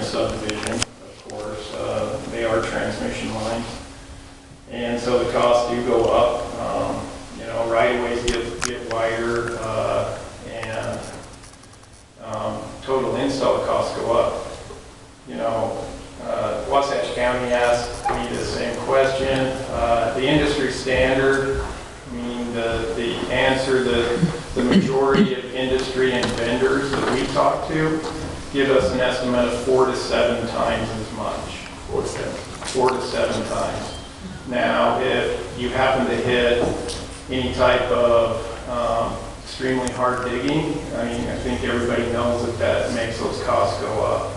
subdivision, of course. They are transmission lines. And so the costs do go up. You know, right-of-ways get wider, and total install costs go up. You know, Wasatch County asked me the same question. The industry standard, I mean, the answer, the majority of industry and vendors that we talk to give us an estimate of 4 to 7 times as much. 4 to 7 times. Now, if you happen to hit any type of extremely hard digging, I mean, I think everybody knows that that makes those costs go up.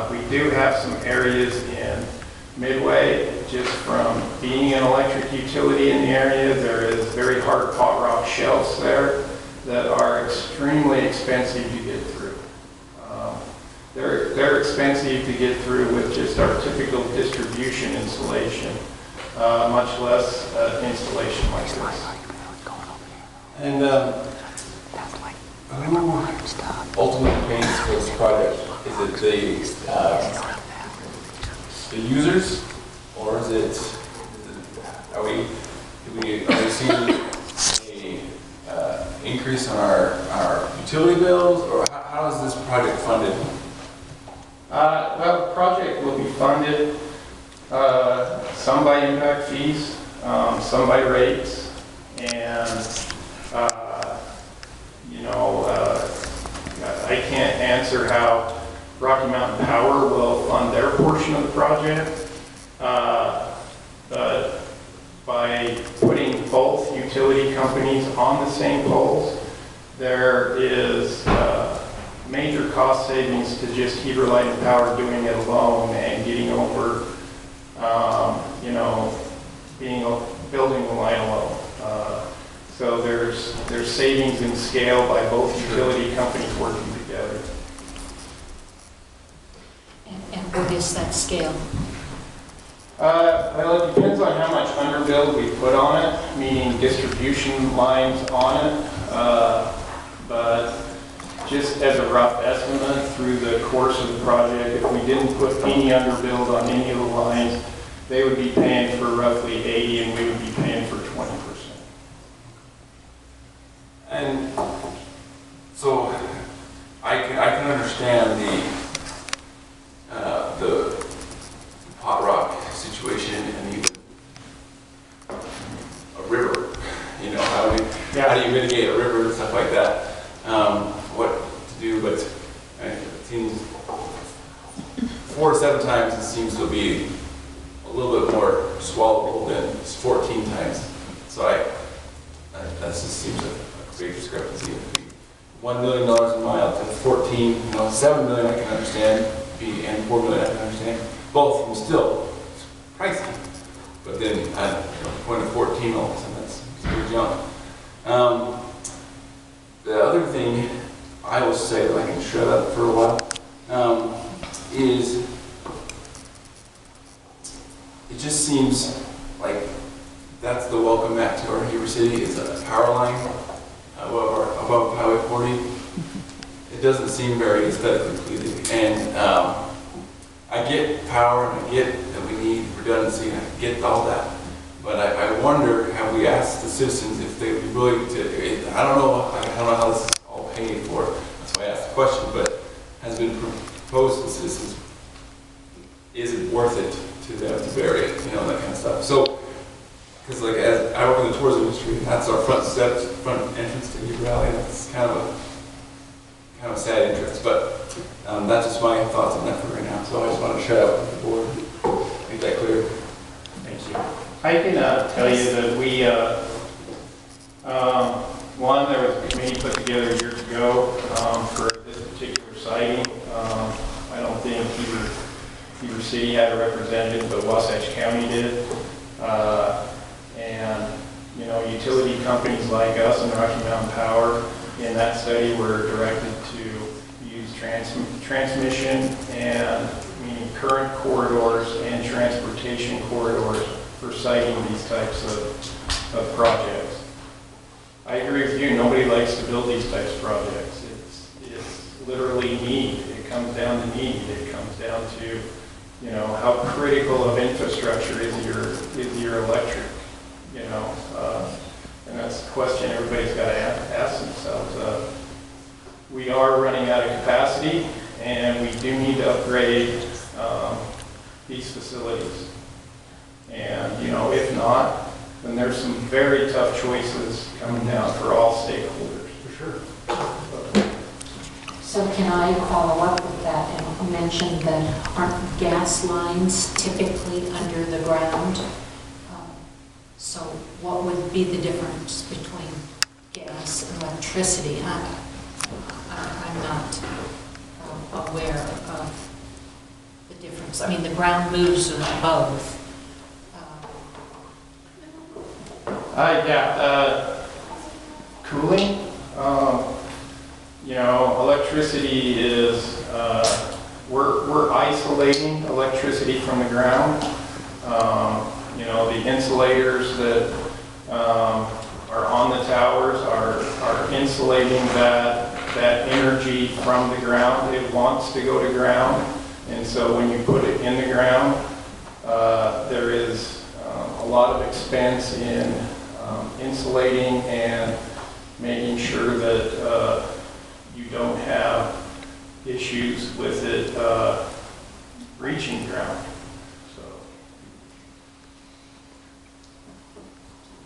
We do have some areas in Midway, just from being an electric utility in the area, there is very hard pot rock shelves there that are extremely expensive to get through. They're expensive to get through with just our typical distribution installation, much less installation like this. And who ultimately pays for this project? Is it the users, or is it? Are we seeing a increase on our utility bills, or how is this project funded? Well, the project will be funded some by impact fees, some by rates, and you know, I can't answer how Rocky Mountain Power will fund their portion of the project, but by putting both utility companies on the same poles, there is major cost savings to just Heber Light and Power doing it alone and getting over, you know, building the line alone. So there's savings in scale by both utility companies working together. And what is that scale? Well, it depends on how much underbuild we put on it, meaning distribution lines on it. But just as a rough estimate, through the course of the project, if we didn't put any underbuild on any of the lines, they would be paying for roughly 80 and we would be paying for 20%. And so I can understand the pot rock situation and even a river. You know, how do you mitigate a river and stuff like that? What to do, but it seems 4 to 7 times it seems to be a little bit more swallowable than 14 times. So that just seems a big discrepancy. $1 million a mile to 14, you know, 7 million I can understand, and 4 million I can understand. Both of them still pricey, but then at the point of 14, all of a sudden that's a big jump. The other thing I will say that I can shut up for a while is it just seems like that's the welcome mat to our Heber City is a power line above Highway 40. It doesn't seem very aesthetically pleasing, and I get power and I get that we need redundancy and I get all that, but I wonder, have we asked the citizens if they would be willing to? I don't know how this is all paid for. That's why I asked the question, but has been proposed to the citizens. Is it worth it to them to bury it? You know, that kind of stuff. So, because like as I work in the tourism industry, and that's our front entrance to Heber Valley. That's kind of a sad interest, but that's just my thoughts on that for right now. So I just want to shut up with the board. Make that clear. Thank you. I can tell you that we, one, there was a committee put together years ago for this particular siting. I don't think Heber City had a representative, but Wasatch County did. And, you know, utility companies like us and Rocky Mountain Power in that study were directed to use transmission and meaning current corridors and transportation corridors for siting these types of projects. I agree with you, nobody likes to build these types of projects. It's literally need. It comes down to need. It comes down to, you know, how critical of infrastructure is your electric, you know, and that's the question everybody's got to ask themselves. We are running out of capacity, and we do need to upgrade these facilities. And, you know, if not, then there's some very tough choices coming down for all stakeholders. For sure. So can I follow up with that and mention that aren't gas lines typically under the ground? So what would be the difference between gas and electricity? I'm not aware of the difference. I mean, the ground moves with both. Cooling, you know, electricity is, we're isolating electricity from the ground. You know, the insulators that are on the towers are insulating that energy from the ground. It wants to go to ground, and so when you put it in the ground, there is a lot of expense in insulating and making sure that you don't have issues with it reaching ground. So,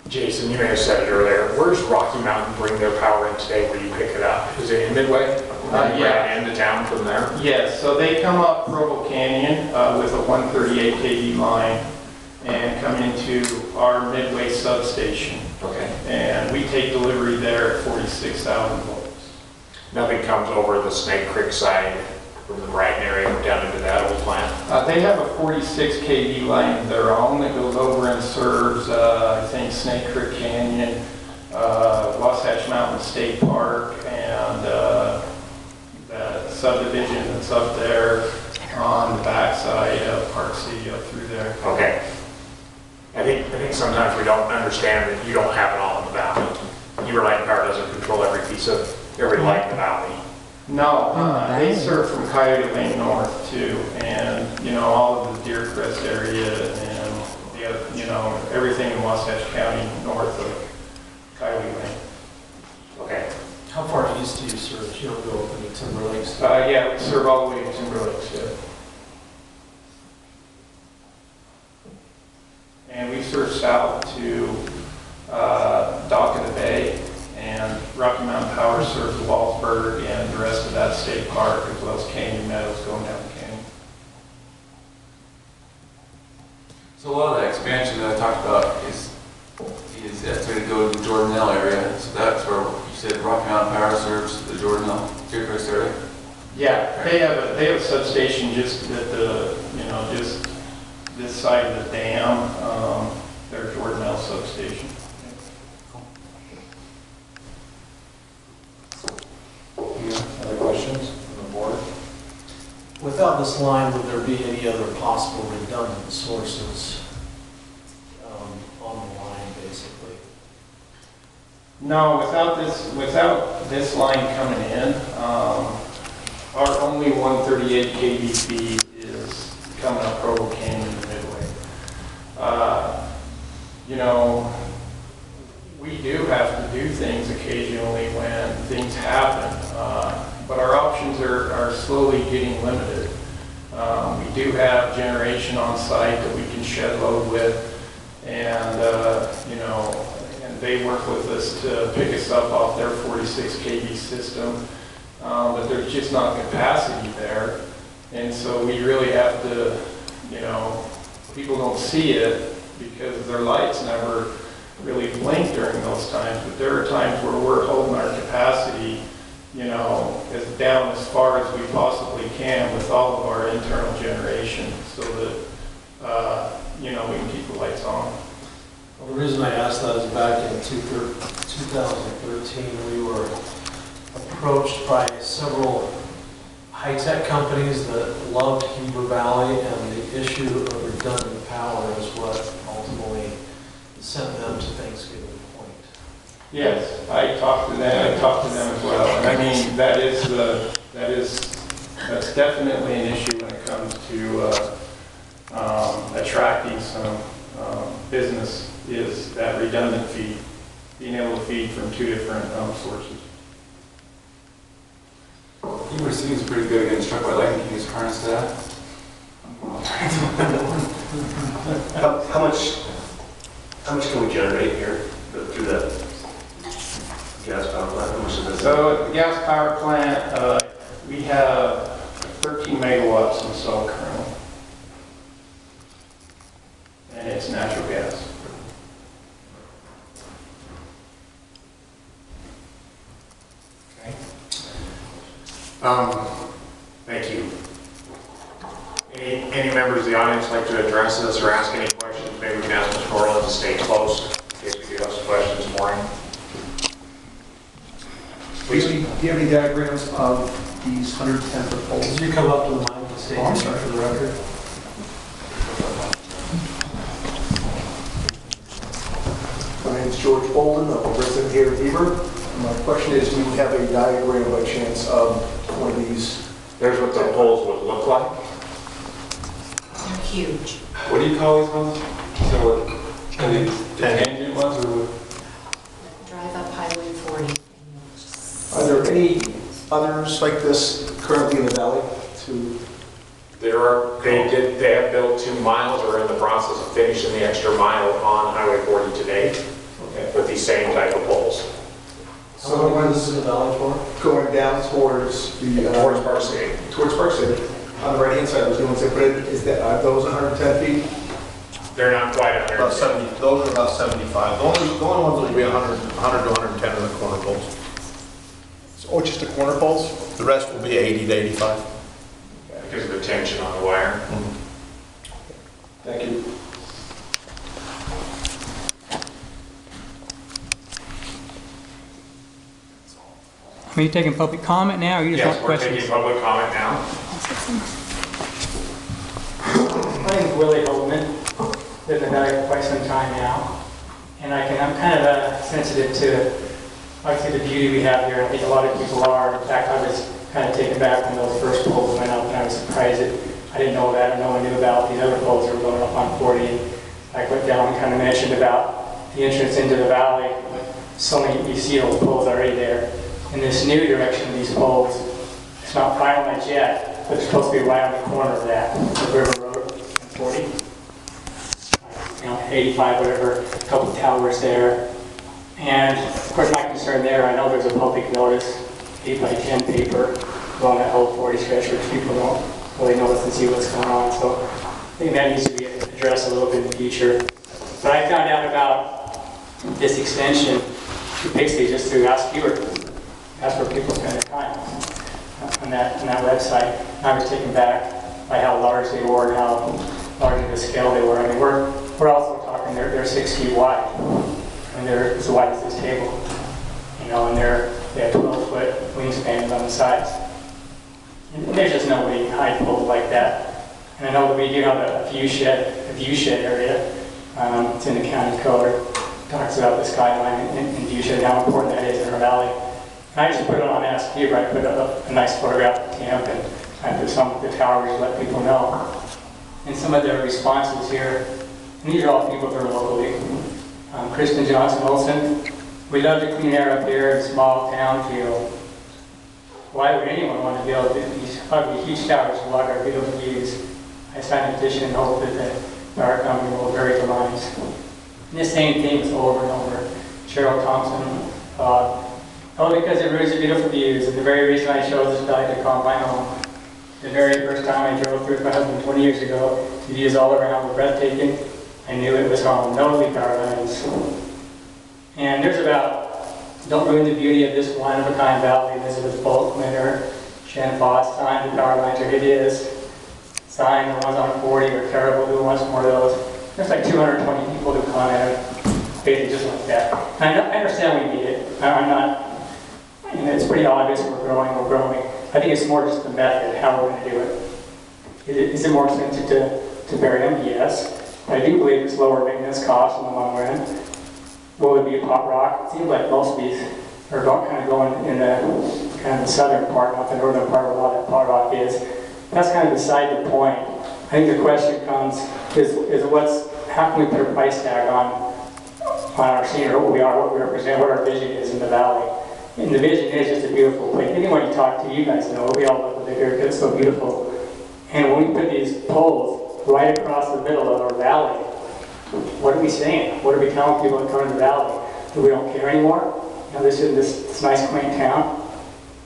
Jason, you may have said it earlier. Where's Rocky Mountain bring their power in today where you pick it up? Is it in Midway? Yeah. Into town from there? yes, so they come up Provo Canyon with a 138 kV line and come into our Midway substation. Okay. And we take delivery there at 46,000 volts. Nothing comes over the Snake Creek side from the Brighton area down into that old plant? They have a 46 kV line of their own that goes over and serves, I think, Snake Creek Canyon, Wasatch Mountain State Park, and that subdivision that's up there on the backside of Park City up through there. Okay. I think sometimes we don't understand that you don't have it all in the valley. Your light power doesn't control every light in the valley. No, they serve from Coyote Lane north too, and you know, all of the Deer Crest area and the, you know, everything in Wasatch County north of Coyote Lane. Okay. How far east do you serve? You don't go up into Timber Lakes? Yeah, we serve all the way to Timber Lakes, yeah. And we serve south to Dock of the Bay, and Rocky Mountain Power serves Wallsburg and the rest of that state park, as well as Canyon Meadows going down the canyon. So a lot of the expansion that I talked about is estimated to go to the Jordanelle area. So that's where you said Rocky Mountain Power serves the Jordanelle, Deer Crest area? Yeah, they have a substation just at the, you know, just this side of the dam, their Jordanelle substation. Other questions from the board? Without this line, would there be any other possible redundant sources on the line, basically? No, without this line coming in, our only 138 kV feed is coming up Provo Canyon and Midway. You know, we do have to do things occasionally when things happen, but our options are slowly getting limited. We do have generation on site that we can shed load with, and you know, and they work with us to pick us up off their 46 kV system, but there's just not capacity there, and so we really have to, you know, people don't see it because their lights never really blink during those times, but there are times where we're holding our capacity, you know, as down as far as we possibly can with all of our internal generation so that, you know, we can keep the lights on. Well, the reason I asked that is back in 2013, we were approached by several high-tech companies that loved Heber Valley, and the issue of redundant power is what ultimately sent them to Thanksgiving Point. Yes, I talked to them as well. And I mean, that is that's definitely an issue when it comes to attracting some business, is that redundant feed, being able to feed from two different sources. Heber seems pretty good against truck by lightning. Can you use harness to that? How much can we generate here through that gas power plant? How much is that? So at the gas power plant, we have 13 megawatts installed currently. And it's natural gas. Thank you. Any members of the audience like to address this or ask any questions? Maybe we can ask Mr. Corlin to stay close in case we do have some questions this morning. Do you have any diagrams of these 110-foot poles? Did you come up to the mic and state your name for the record? My name is George Bolden, I'm a resident here in Heber. My question is, do you have a diagram by chance of one of these? There's what the poles would look like. They're huge. What do you call these ones? So, are these tangent ones or what? Drive up Highway 40. and you'll Are there any others like this currently in the valley? They have built 2 miles or are in the process of finishing the extra mile on Highway 40 today with these same type of poles. So what is this in the valley for? Going down towards the... Towards Park City. Towards Park City. On the right-hand side, those new ones they put in, are those 110 feet? They're not quite under. About 70, those are about 75. The only ones that will be 100 to 110 are the corner poles. Oh, just the corner poles? The rest will be 80 to 85. Because of the tension on the wire. Thank you. Are you taking public comment now, or you just Yes, want we're questions? taking public comment now. My name is Willie Holtman. Lived in Valley for quite some time now. And I'm kind of sensitive to, obviously, the beauty we have here. I think a lot of people are. In fact, I was kind of taken back when those first poles went up, and I was surprised that I didn't know that, or no one knew about these other poles that were going up on 40. Like what Dallin kind of mentioned about the entrance into the valley. So many, you see those poles already there. In this new direction of these poles, it's not finalized yet, but it's supposed to be right on the corner of that, the River Road and 40. 85, whatever, a couple of towers there. And of course, my concern there, I know there's a public notice, 8 by 10 paper along that whole 40 stretch, which people don't really notice and see what's going on. So I think that needs to be addressed a little bit in the future. But I found out about this extension basically just through Ask Heber. That's where people spend their time on that website. And I was taken back by how large they were and how large of a scale they were. I mean, we're also talking, they're 6 feet wide. And they're as wide as this table. You know, and they have 12-foot wingspans on the sides. And there's just no way you can hide poles like that. And I know that we do have a view shed area. It's in the county code. It talks about the skyline and view shed, how important that is in our valley. And I just put it on Ask Heber. I put up a nice photograph of the camp and I put some of the towers to let people know. And some of their responses here, and these are all people that are locally. Kristen Johnson Olson, we love the clean air up here in a small town feel. Why would anyone want to build these ugly huge towers to block our beautiful views? I signed a petition and hope that the power company will bury the lines. And the same thing is over and over. Cheryl Thompson, because it ruins the beautiful views. And the very reason I chose this valley to call my home. The very first time I drove through with my husband 20 years ago, the views all around were breathtaking. I knew it was home. No leaf power lines. And there's don't ruin the beauty of this one-of-a-kind valley. Elizabeth Faulkner, Shannon Foss, signed the power lines are hideous. Signed the ones on 40 are terrible. Who wants more of those? There's like 220 people who commented, basically just like that. I understand we need it. I'm not, it's pretty obvious we're growing. I think it's more just the method, how we're going to do it. Is it more expensive to bury them? Yes. I do believe it's lower maintenance costs in the long run. What would be a pop rock? It seems like most of these are kind of going in the kind of the southern part, not the northern part where a lot of that pot rock is. That's kind of beside the point. I think the question comes is how can we put a price tag on our scenery, what we are, what we represent, what our vision is in the valley. And the vision is just a beautiful place. Anyone you talk to, you guys know, we all love it here because it's so beautiful. And when we put these poles right across the middle of our valley, what are we saying? What are we telling people that come to the valley? That we don't care anymore? You know, this is this nice quaint town.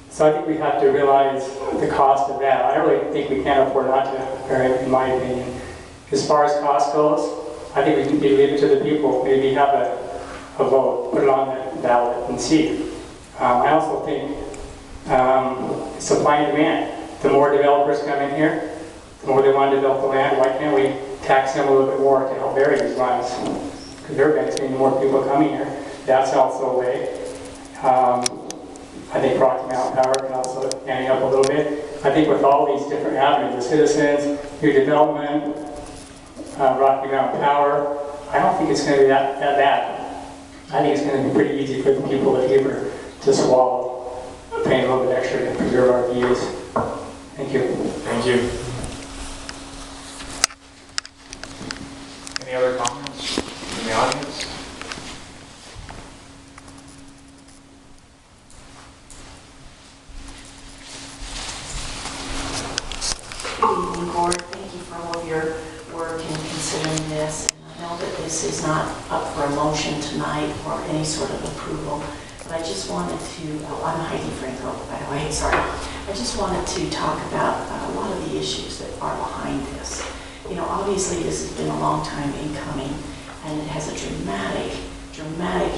So I think we have to realize the cost of that. I really think we can't afford not to, in my opinion. As far as cost goes, I think we need to leave it to the people. Maybe have a vote, put it on the ballot and see. I also think supply and demand. The more developers come in here, the more they want to develop the land. Why can't we tax them a little bit more to help vary these lands? Because they're benefiting the more people coming here. That's also a way. I think Rocky Mountain Power can also ante up a little bit. I think with all these different avenues, the citizens, your development, Rocky Mountain Power, I don't think it's going to be that bad. I think it's going to be pretty easy for the people of Heber to swallow, paying a little bit extra to preserve our views. Thank you. Thank you. Any other comments from the audience? Good evening, Board. Thank you for all of your work in considering this. And I know that this is not up for a motion tonight or any sort of approval, but I just wanted to, I'm Heidi Franco, by the way, sorry. I just wanted to talk about a lot of the issues that are behind this. You know, obviously this has been a long time in coming, and it has a dramatic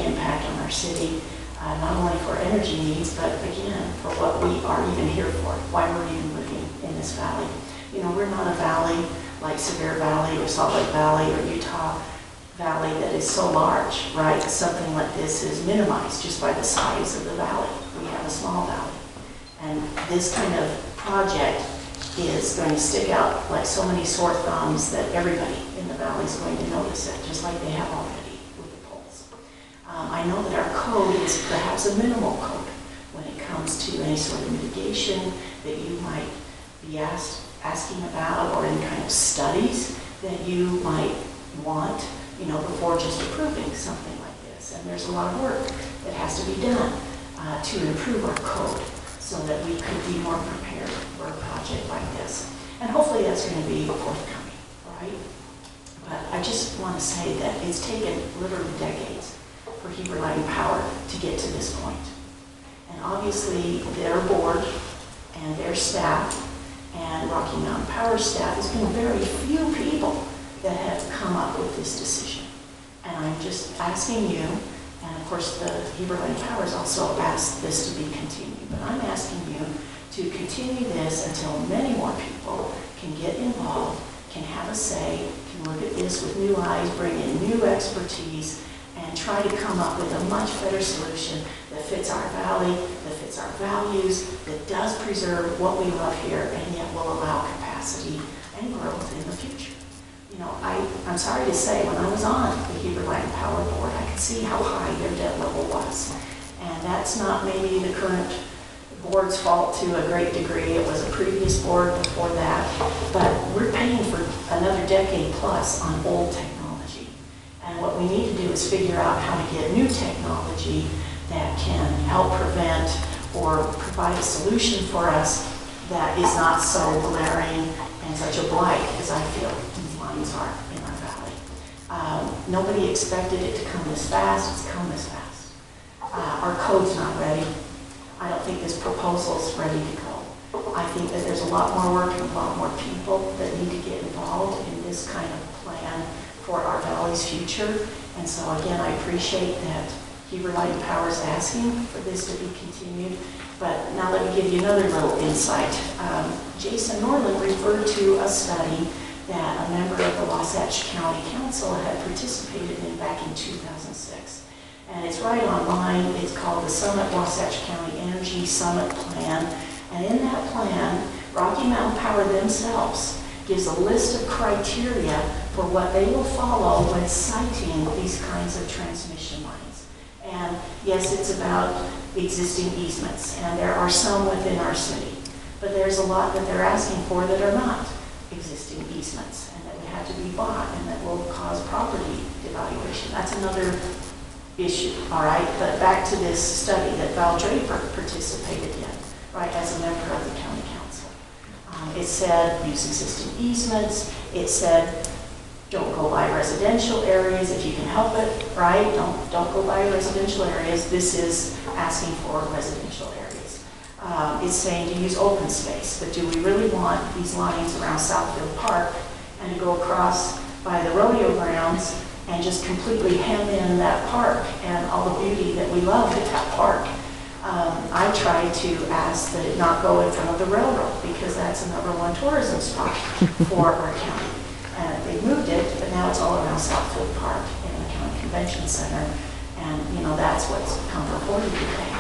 impact on our city, not only for energy needs, but again, for what we are even here for, why we're even living in this valley. You know, we're not a valley like Sevier Valley or Salt Lake Valley or Utah Valley that is so large, right? Something like this is minimized just by the size of the valley. We have a small valley. And this kind of project is going to stick out like so many sore thumbs that everybody in the valley is going to notice it, just like they have already with the polls. I know that our code is perhaps a minimal code when it comes to any sort of mitigation that you might be asking about, or any kind of studies that you might want, you know, before just approving something like this. And there's a lot of work that has to be done to improve our code so that we could be more prepared for a project like this. And hopefully that's going to be forthcoming, right? But I just want to say that it's taken literally decades for Heber Light & Power to get to this point. And obviously their board and their staff and Rocky Mountain Power staff has been very few people that have come up with this decision. And I'm just asking you, and of course the Heber Light & Power has also asked this to be continued, but I'm asking you to continue this until many more people can get involved, can have a say, can look at this with new eyes, bring in new expertise, and try to come up with a much better solution that fits our valley, that fits our values, that does preserve what we love here, and yet will allow capacity and growth in the future. You know, I'm sorry to say, when I was on the Heber Light & Power Board, I could see how high their debt level was. And that's not maybe the current board's fault to a great degree. It was a previous board before that. But we're paying for another decade plus on old technology. And what we need to do is figure out how to get new technology that can help prevent or provide a solution for us that is not so glaring and such a blight as I feel these lines are in our valley. Nobody expected it to come this fast. It's come this fast. Our code's not ready. I don't think this proposal's ready to go. I think that there's a lot more work and a lot more people that need to get involved in this kind of plan for our valley's future. And so again, I appreciate that Heber Light & Power is asking for this to be continued. But now let me give you another little insight. Jason Norland referred to a study that a member of the Wasatch County Council had participated in back in 2006. And it's right online. It's called the Summit Wasatch County Energy Summit Plan. And in that plan, Rocky Mountain Power themselves gives a list of criteria for what they will follow when siting these kinds of transmission lines. And yes, it's about existing easements, and there are some within our city. But there's a lot that they're asking for that are not existing easements, and that would have to be bought, and that will cause property devaluation. That's another issue, all right? But back to this study that Val Draper participated in, right, as a member of the county council. It said use existing easements. It said don't go by residential areas if you can help it, right? Don't go by residential areas. This is asking for residential areas. It's saying to use open space, but do we really want these lines around Southfield Park and to go across by the rodeo grounds and just completely hem in that park and all the beauty that we love at that park? I tried to ask that it not go in front of the railroad because that's the #1 tourism spot for our county. And they moved it, but now it's all around Southfield Park in the county convention center. And, you know, that's what's come before you today.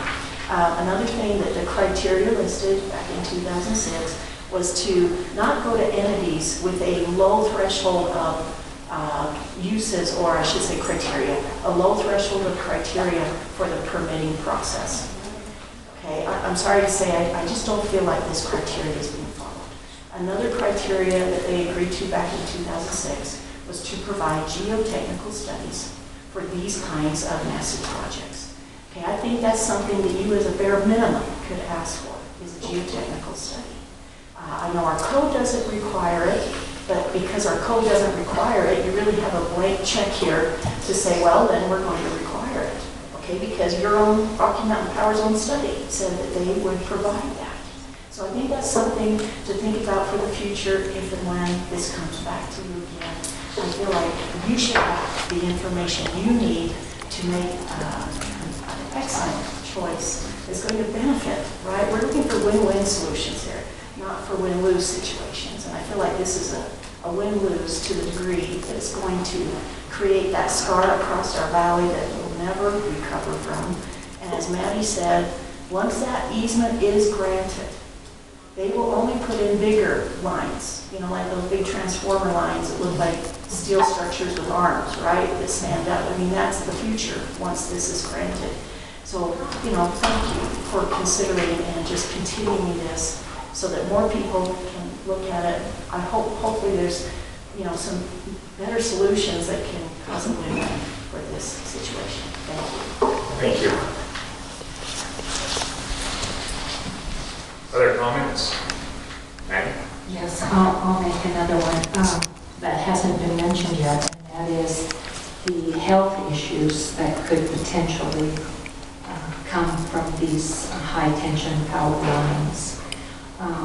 Another thing that the criteria listed back in 2006 was to not go to entities with a low threshold of uses, or I should say criteria, a low threshold of criteria for the permitting process. Okay, I'm sorry to say, I just don't feel like this criteria is being followed. Another criteria that they agreed to back in 2006 was to provide geotechnical studies for these kinds of massive projects. Okay, I think that's something that you as a bare minimum could ask for, is a geotechnical study. I know our code doesn't require it, but because our code doesn't require it, you really have a blank check here to say, well, then we're going to require it. Okay, because your own Rocky Mountain Power's own study said that they would provide that. So I think that's something to think about for the future if and when this comes back to you again. I feel like you should have the information you need to make an excellent choice that's going to benefit, right? We're looking for win-win solutions here, not for win-lose situations. And I feel like this is a win-lose to the degree that it's going to create that scar across our valley that we'll never recover from. And as Maddie said, once that easement is granted, they will only put in bigger lines, you know, like those big transformer lines that look like steel structures with arms, right, that stand up. I mean, that's the future once this is granted. So, you know, thank you for considering and just continuing this so that more people can look at it. I hopefully there's, you know, some better solutions that can cause a win-win for this situation. Thank you. Thank you. Other comments? Maggie? Yes, I'll make another one that hasn't been mentioned yet, and that is the health issues that could potentially come from these high-tension power lines,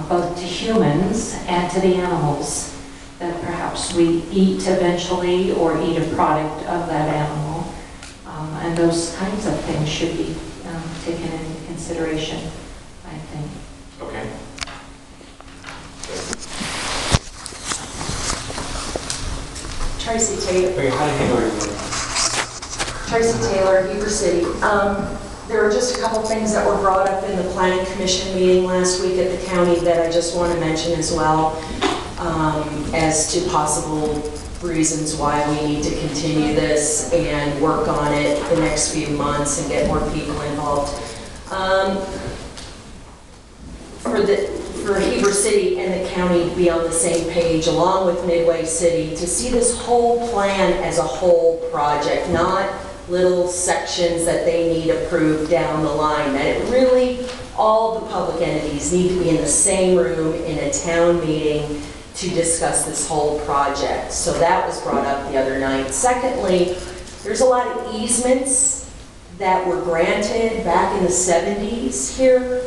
both to humans and to the animals that perhaps we eat eventually or eat a product of that animal. And those kinds of things should be taken into consideration, I think. Okay. Tracy Taylor. Wait, how did you know you were? Tracy Taylor, Heber City. There are just a couple things that were brought up in the Planning Commission meeting last week at the county that I just want to mention as well, as to possible reasons why we need to continue this and work on it the next few months and get more people involved. For Heber City and the county to be on the same page, along with Midway City, to see this whole plan as a whole project, not little sections that they need approved down the line, that it really, all the public entities need to be in the same room in a town meeting to discuss this whole project. So that was brought up the other night. Secondly, there's a lot of easements that were granted back in the 70s here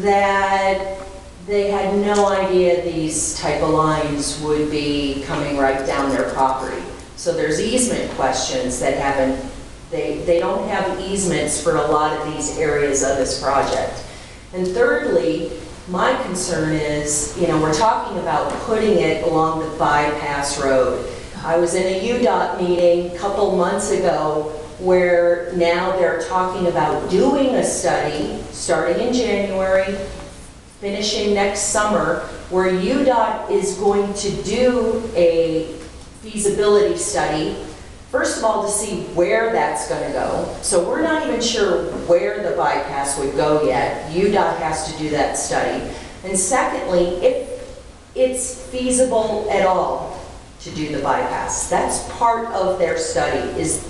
that they had no idea these type of lines would be coming right down their property. So there's easement questions that haven't, they don't have easements for a lot of these areas of this project. And thirdly, my concern is, you know, we're talking about putting it along the bypass road. I was in a UDOT meeting a couple months ago where now they're talking about doing a study starting in January, finishing next summer, where UDOT is going to do a feasibility study First of all, to see where that's going to go. So we're not even sure where the bypass would go yet. UDOT has to do that study. And secondly, if it's feasible at all to do the bypass. That's part of their study, is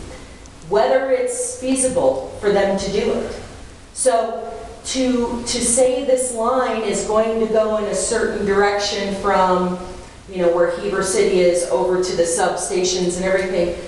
whether it's feasible for them to do it. So to say this line is going to go in a certain direction from, you know, where Heber City is over to the substations and everything,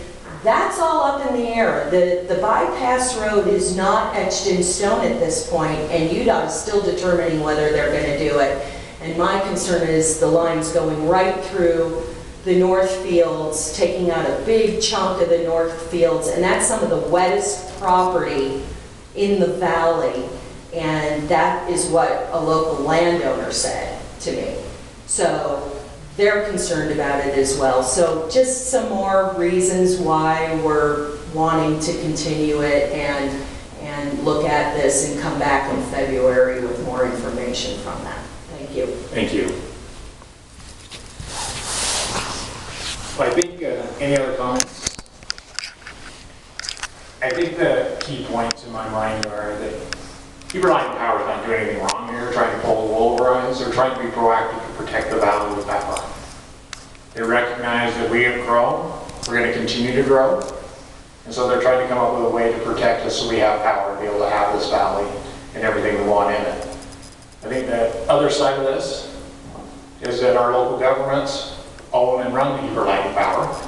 that's all up in the air. The bypass road is not etched in stone at this point, and UDOT is still determining whether they're going to do it. And my concern is the line's going right through the north fields, taking out a big chunk of the north fields, and that's some of the wettest property in the valley, and that is what a local landowner said to me. So they're concerned about it as well. So just some more reasons why we're wanting to continue it and look at this and come back in February with more information from that. Thank you. Thank you. I think, any other comments? I think the key points in my mind are that Heber Power is not doing anything wrong here, trying to pull the wool over our eyes. They're trying to be proactive to protect the valley with that line. They recognize that we have grown, we're going to continue to grow, and so they're trying to come up with a way to protect us so we have power to be able to have this valley and everything we want in it. I think the other side of this is that our local governments own and run the Heber Power.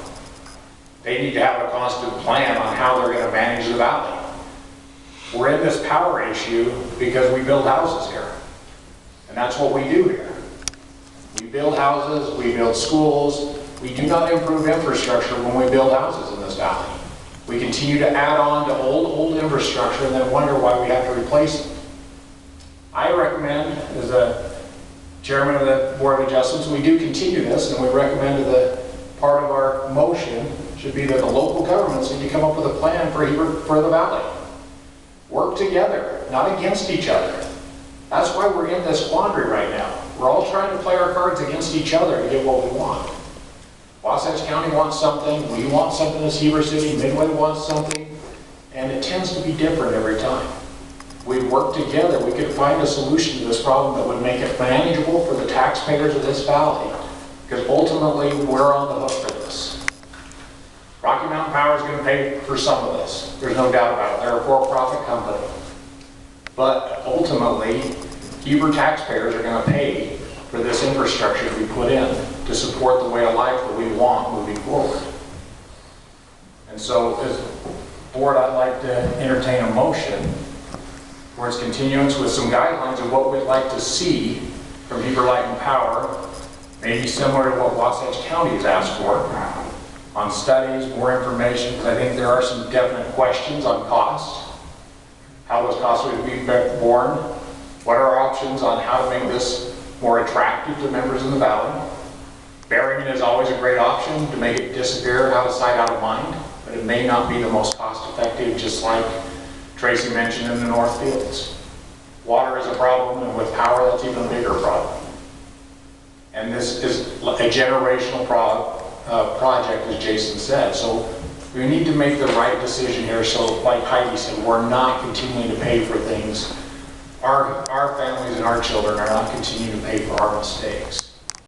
They need to have a constant plan on how they're going to manage the valley. We're in this power issue because we build houses here, and that's what we do here. We build houses, we build schools. We do not improve infrastructure when we build houses in this valley. We continue to add on to old infrastructure and then wonder why we have to replace it. I recommend, as a chairman of the Board of Adjustments, we do continue this, and we recommend that part of our motion should be that the local governments need to come up with a plan for the valley. Work together, not against each other. That's why we're in this quandary right now. We're all trying to play our cards against each other to get what we want. Wasatch County wants something, we want something as Heber City, Midway wants something, and it tends to be different every time. We work together, we could find a solution to this problem that would make it manageable for the taxpayers of this valley, because ultimately we're on the hook for this. Rocky Mountain Power is going to pay for some of this. There's no doubt about it. They're a for-profit company. But ultimately, Heber taxpayers are going to pay for this infrastructure that we put in to support the way of life that we want moving forward. And so, as board, I'd like to entertain a motion for its continuance with some guidelines of what we'd like to see from Heber Light and Power, maybe similar to what Wasatch County has asked for, on studies, more information, because I think there are some definite questions on cost, how those costs would be borne, what are our options on how to make this more attractive to members in the valley. Burying it is always a great option to make it disappear, out of sight, out of mind, but it may not be the most cost effective, just like Tracy mentioned in the North Fields. Water is a problem, and with power, that's even a bigger problem. And this is a generational project, as Jason said. So we need to make the right decision here. So like Heidi said, we're not continuing to pay for things. Our families and our children are not continuing to pay for our mistakes.